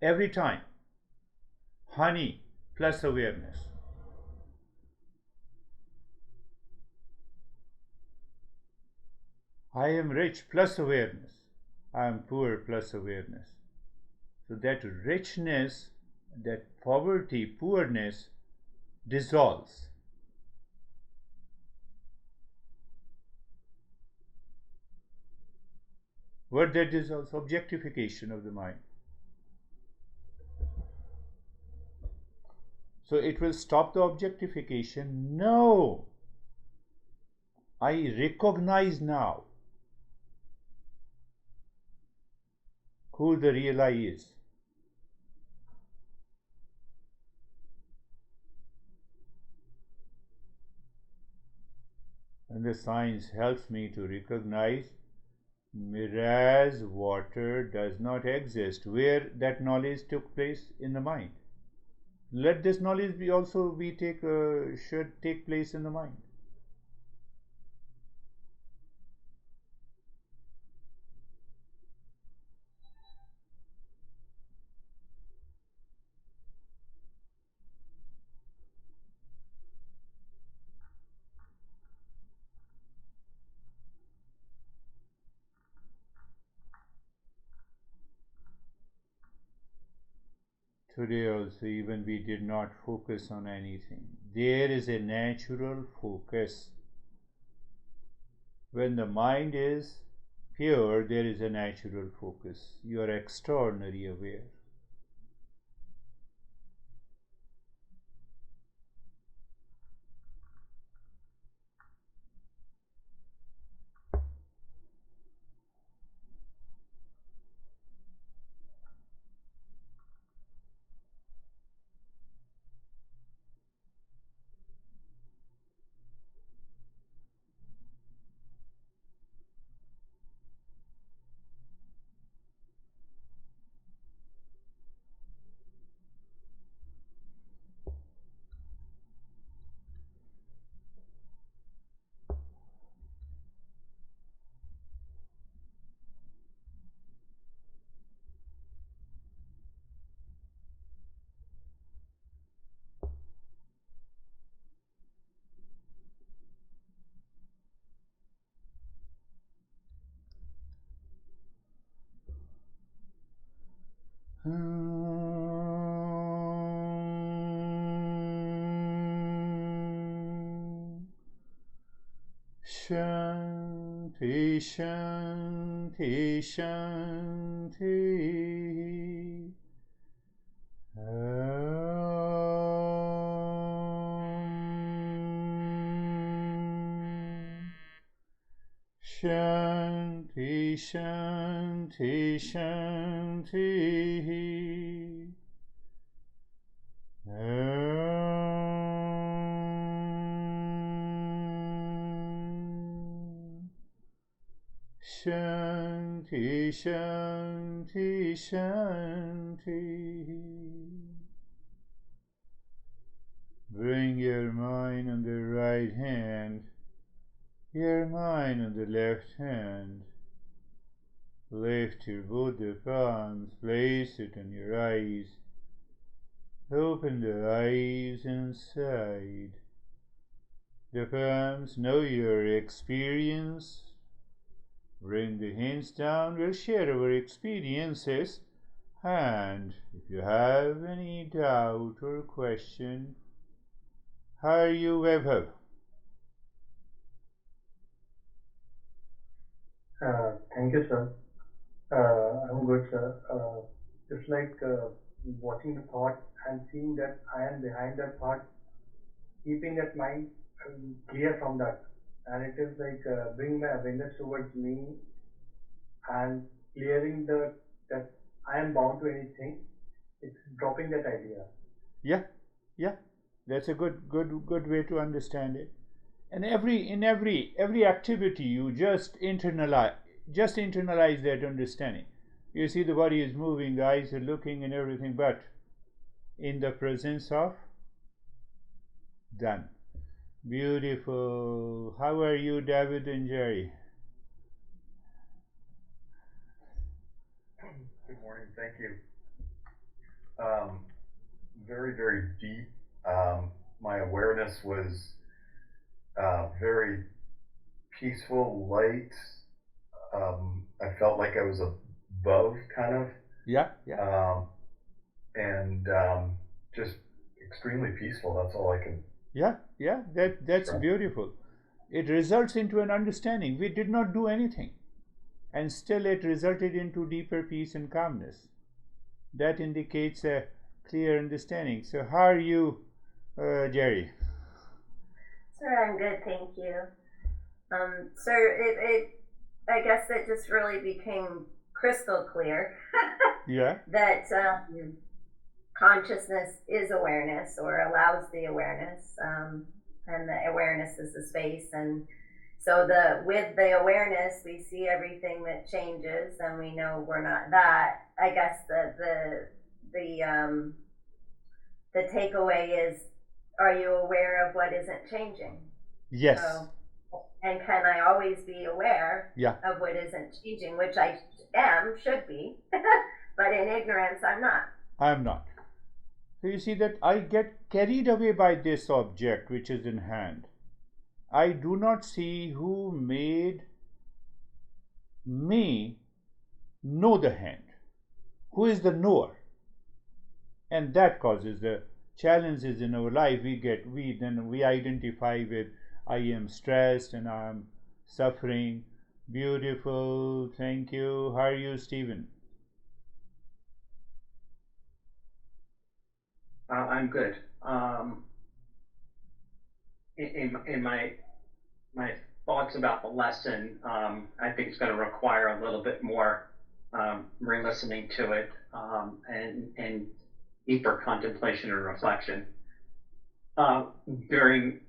Every time. Honey plus awareness. I am rich plus awareness. I am poor plus awareness. So that richness, that poverty, poorness dissolves. What that dissolves? Objectification of the mind. So it will stop the objectification? No. I recognize now who the real I is. And the science helps me to recognize mirage water does not exist. Where that knowledge took place? In the mind. Let this knowledge should take place in the mind. Today also, even we did not focus on anything. There is a natural focus. When the mind is pure, there is a natural focus. You are extraordinarily aware. Shanti, Shanti, Shanti. Shanti, Shanti, Shanti. Shanti, Shanti, Shanti. Bring your mind on the right hand, your mind on the left hand. Lift your both the palms, place it on your eyes. Open the eyes inside. The palms know your experience. Bring the hands down. We'll share our experiences. And if you have any doubt or question, how are you, Vaibhav? Thank you, sir. I'm good, sir. It's like watching the thought and seeing that I am behind that thought, keeping that mind clear from that. And it is like bring my awareness towards me and clearing that I am bound to anything. It's dropping that idea. Yeah. That's a good way to understand it. And every activity you just internalize that understanding. You see the body is moving, the eyes are looking and everything, but in the presence of done. Beautiful. How are you, David and Jerry? Good morning. Thank you. Very, very deep. My awareness was very peaceful, light. I felt like I was above, kind of. Yeah. And just extremely peaceful. That's all I can. Yeah. That's beautiful. It results into an understanding. We did not do anything, and still it resulted into deeper peace and calmness. That indicates a clear understanding. So how are you, Jerry? Sir, I'm good, thank you. Sir, I guess it just really became crystal clear Yeah. that consciousness is awareness, or allows the awareness, and the awareness is the space. And so with the awareness, we see everything that changes, and we know we're not that. I guess the takeaway is, are you aware of what isn't changing? Yes. So, and can I always be aware of what isn't changing, which I should be, but in ignorance I'm not. I'm not. So you see that I get carried away by this object which is in hand. I do not see who made me know the hand. Who is the knower? And that causes the challenges in our life. We identify with, I am stressed and I am suffering. Beautiful. Thank you. How are you, Stephen? I'm good. In my thoughts about the lesson, I think it's going to require a little bit more re-listening to it, and deeper contemplation and reflection. During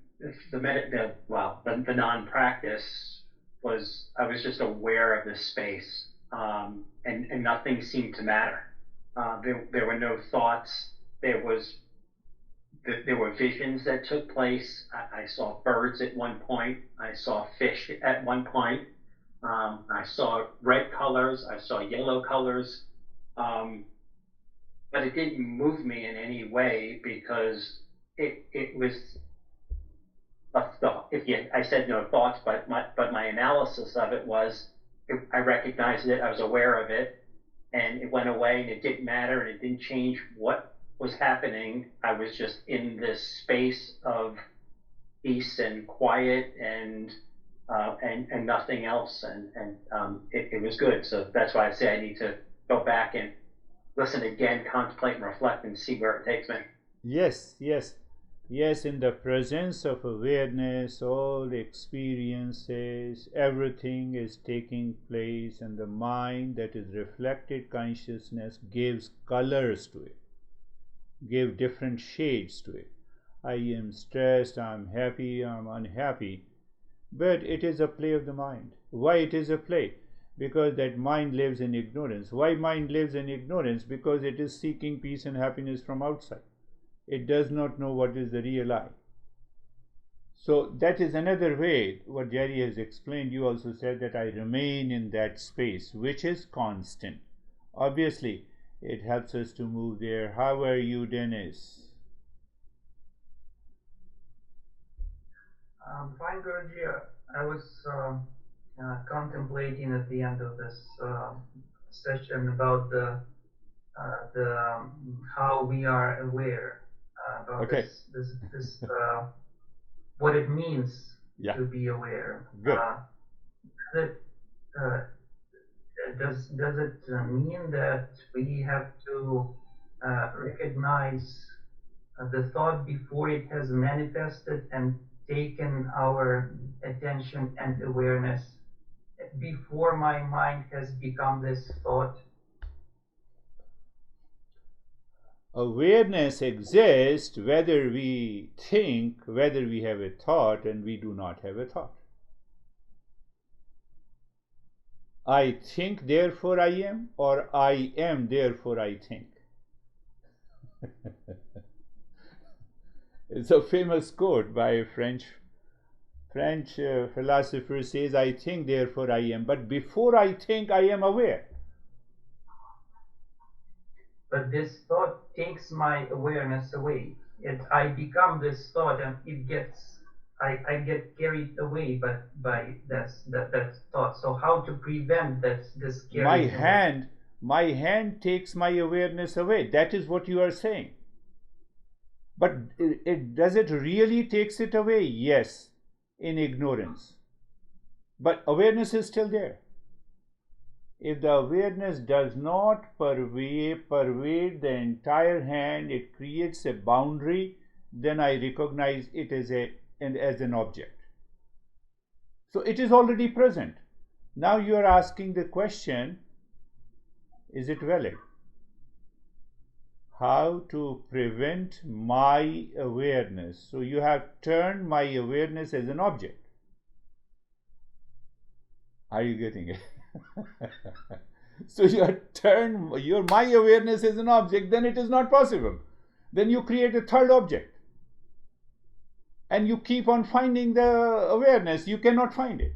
the non-practice I was just aware of this space, and nothing seemed to matter. There were no thoughts. There were visions that took place. I saw birds at one point. I saw fish at one point. I saw red colors. I saw yellow colors. But it didn't move me in any way, because it was I said no thoughts, but my analysis of it was, I recognized it. I was aware of it, and it went away, and it didn't matter, and it didn't change what was happening. I was just in this space of peace and quiet and nothing else, and it was good. So that's why I say I need to go back and listen again, contemplate and reflect, and see where it takes me. Yes, in the presence of awareness, all experiences, everything is taking place, and the mind, that is reflected consciousness, gives colors to it, give different shades to it. I am stressed, I am happy, I am unhappy. But it is a play of the mind. Why it is a play? because that mind lives in ignorance. Why mind lives in ignorance? Because it is seeking peace and happiness from outside. It does not know what is the real I. So that is another way, what Jerry has explained. You also said that I remain in that space, which is constant. Obviously, it helps us to move there. How are you, Dennis? Fine, Guruji. I was contemplating at the end of this session about the how we are aware about Okay. this what it means Yeah. to be aware. Good. Does it mean that we have to recognize the thought before it has manifested and taken our attention and awareness, before my mind has become this thought? Awareness exists whether we think, whether we have a thought, and we do not have a thought. I think, therefore I am, or I am, therefore I think. It's a famous quote by a French philosopher. Says, I think, therefore I am. But before I think, I am aware. But this thought takes my awareness away. I become this thought, and I get carried away by that thought. So how to prevent this carrying away? My hand takes my awareness away. That is what you are saying. But does it really takes it away? Yes, in ignorance. But awareness is still there. If the awareness does not pervade the entire hand, it creates a boundary, then I recognize it as an object. So it is already present. Now you are asking the question, is it valid? How to prevent my awareness? So you have turned my awareness as an object. Are you getting it? So you have turned my awareness as an object, then it is not possible. Then you create a third object. And you keep on finding the awareness. You cannot find it.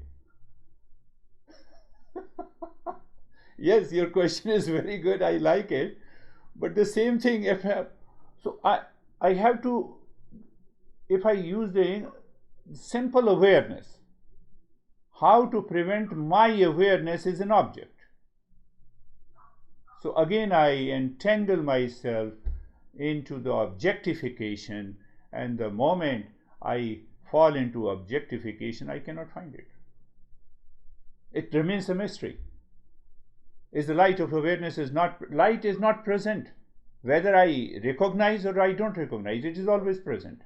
Yes, your question is very good. I like it. But the same thing, if I have to, if I use the simple awareness, how to prevent my awareness as an object? So again, I entangle myself into the objectification, and the moment I fall into objectification, I cannot find it. It remains a mystery. Is the light of awareness light is not present. Whether I recognize or I don't recognize, it is always present.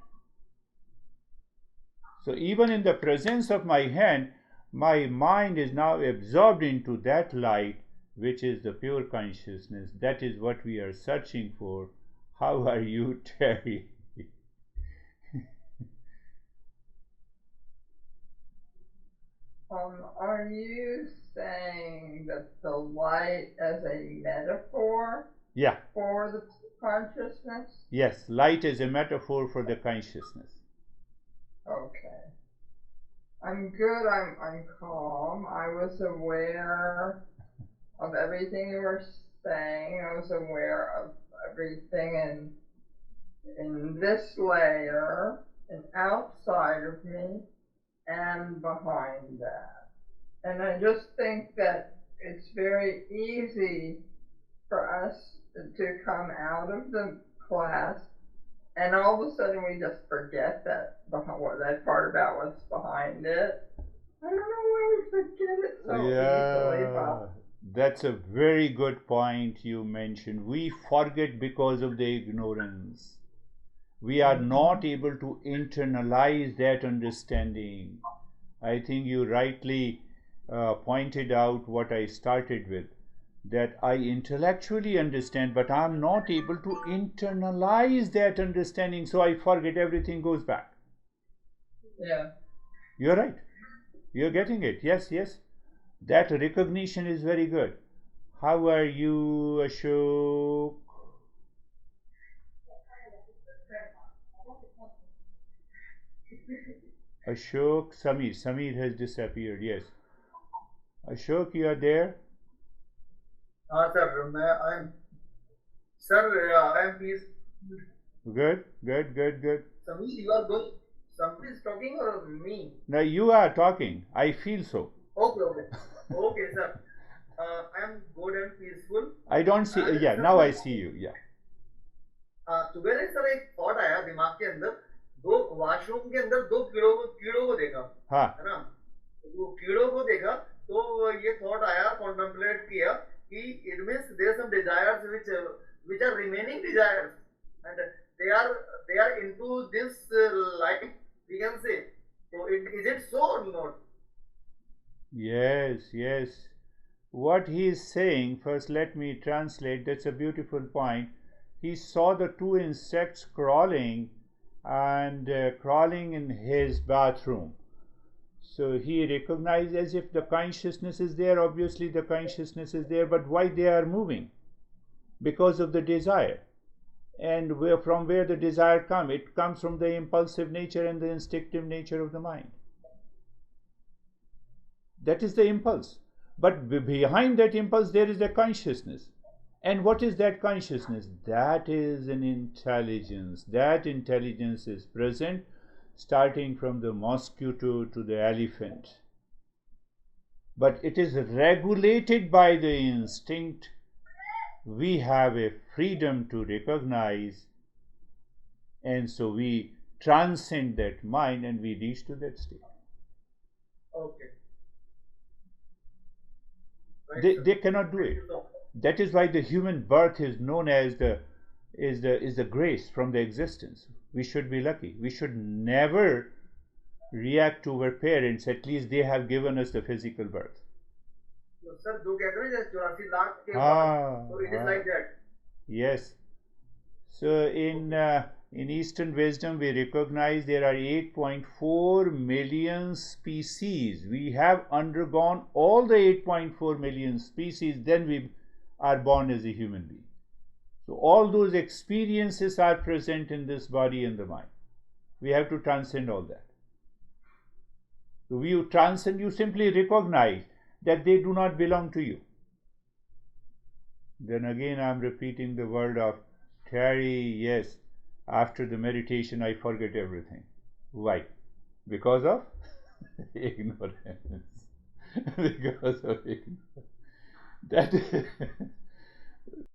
So even in the presence of my hand, my mind is now absorbed into that light, which is the pure consciousness. That is what we are searching for. How are you, Terry? Are you saying that the light as a metaphor for the consciousness? Yes, light is a metaphor for the consciousness. Okay. I'm good, I'm calm. I was aware of everything you were saying. I was aware of everything in this layer and outside of me and behind that. And I just think that it's very easy for us to come out of the class and all of a sudden we just forget that part about what's behind it. I don't know why we forget it so easily. But That's a very good point you mentioned. We forget because of the ignorance. We are not able to internalize that understanding. I think you rightly pointed out what I started with, that I intellectually understand, but I'm not able to internalize that understanding, so I forget, everything goes back. yeah. You're right. You're getting it. Yes, yes. That recognition is very good. How are you, Ashok? Ashok, Samir. Samir has disappeared, yes. Ashok, you are there? Sir, I am pleased. Good, good, good, good. Samir, you are good. Somebody is talking or me? Now you are talking. I feel so. Okay, okay. Okay, sir. I am good and peaceful. I don't see. Yeah, now I see you. Yeah. सुबह sir एक thought आया दिमाग के अंदर, दो washroom के अंदर दो कीड़ों को देखा, हाँ. है ना, वो कीड़ों को देखा तो ये थॉट आया, कॉन्टेम्पलेट किया कि it means there some desires which are remaining desires and they are into this life, we can say. So is it so or not? Yes, yes. What he is saying, first let me translate. That's a beautiful point. He saw the two insects crawling and crawling in his bathroom. So he recognized as if the consciousness is there. Obviously the consciousness is there, but why they are moving? Because of the desire. And from where the desire comes? It comes from the impulsive nature and the instinctive nature of the mind. That is the impulse. But behind that impulse there is a consciousness. And what is that consciousness? That is an intelligence. That intelligence is present starting from the mosquito to the elephant. But it is regulated by the instinct. We have a freedom to recognize, and so we transcend that mind and we reach to that state. Okay. Right, they cannot do it. That is why the human birth is known as the grace from the existence. We should be lucky. We should never react to our parents. At least they have given us the physical birth. Sir, जो कहते हैं जैसे 84 लाख के बाद, so it is like that. Yes. So in Eastern wisdom we recognize there are 8.4 million species. We have undergone all the 8.4 million species, then we are born as a human being. So all those experiences are present in this body and the mind. We have to transcend all that. So you transcend, you simply recognize that they do not belong to you. Then again I am repeating the word of Terry. Yes, after the meditation I forget everything. Why? Because of ignorance. Because of ignorance.